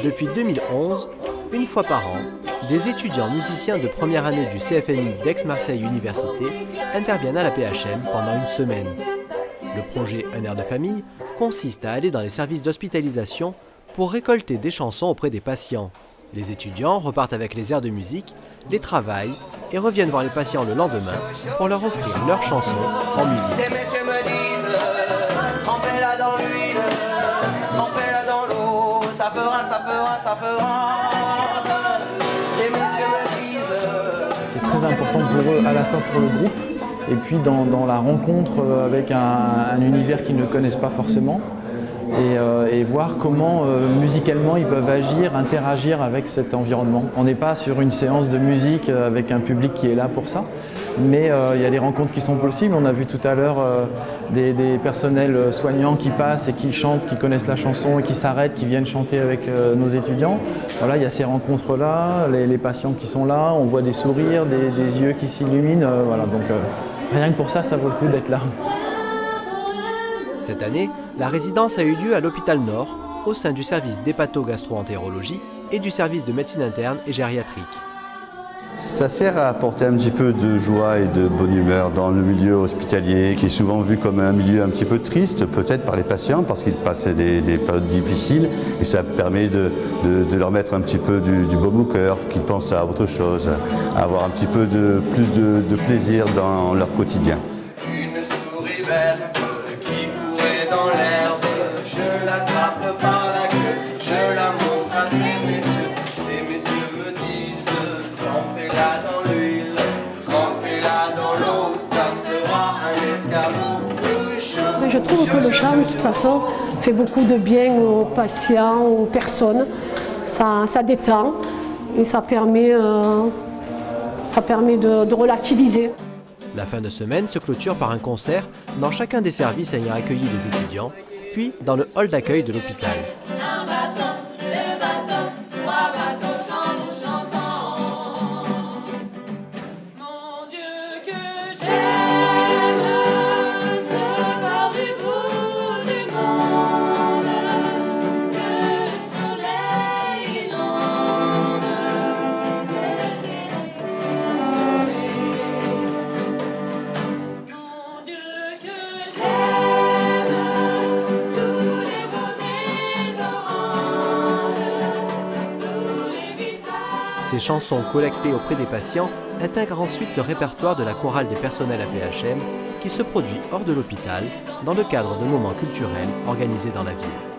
Depuis 2011, une fois par an, des étudiants musiciens de première année du CFMI d'Aix-Marseille Université interviennent à la PHM pendant une semaine. Le projet Un air de famille consiste à aller dans les services d'hospitalisation pour récolter des chansons auprès des patients. Les étudiants repartent avec les airs de musique, les travaillent et reviennent voir les patients le lendemain pour leur offrir leurs chansons en musique. Ces messieurs me disent, trempez-la dans l'huile, trempez-la dans l'eau, ça fera, ça fera, ça fera. Ces messieurs me disent... C'est très important pour eux, à la fois pour le groupe, et puis dans la rencontre avec un univers qu'ils ne connaissent pas forcément, et voir comment musicalement ils peuvent agir, interagir avec cet environnement. On n'est pas sur une séance de musique avec un public qui est là pour ça, mais il y a des rencontres qui sont possibles. On a vu tout à l'heure des personnels soignants qui passent et qui chantent, qui connaissent la chanson et qui s'arrêtent, qui viennent chanter avec nos étudiants. Voilà, il y a ces rencontres-là, les patients qui sont là, on voit des sourires, des yeux qui s'illuminent. Voilà, donc rien que pour ça, ça vaut le coup d'être là. Cette année, la résidence a eu lieu à l'hôpital Nord, au sein du service d'hépato-gastro-entérologie et du service de médecine interne et gériatrique. Ça sert à apporter un petit peu de joie et de bonne humeur dans le milieu hospitalier, qui est souvent vu comme un milieu un petit peu triste, peut-être par les patients, parce qu'ils passent des périodes difficiles, et ça permet de leur mettre un petit peu du baume au cœur, qu'ils pensent à autre chose, à avoir un petit peu plus de plaisir dans leur quotidien. Une souris verte qui courait dans l'herbe, je l'attrape par la queue, je la montre à ces messieurs. Ces messieurs me disent, trempez-la dans l'huile, trempez-la dans l'eau, ça fera un escabeau tout chaud. Je trouve que le chant, de toute façon, fait beaucoup de bien aux patients, aux personnes. Ça détend et ça permet de relativiser. La fin de semaine se clôture par un concert dans chacun des services ayant accueilli les étudiants, puis dans le hall d'accueil de l'hôpital. Un bâton, deux bâtons, trois bâtons sans nous chantant. Mon Dieu que j'aime ce bord du bout du monde, que le soleil inonde, que le ciel mon Dieu que j'aime sous les beautés oranges, sous les visages. Ces chansons collectées auprès des patients intègrent ensuite le répertoire de la chorale des personnels à PHM qui se produit hors de l'hôpital dans le cadre de moments culturels organisés dans la ville.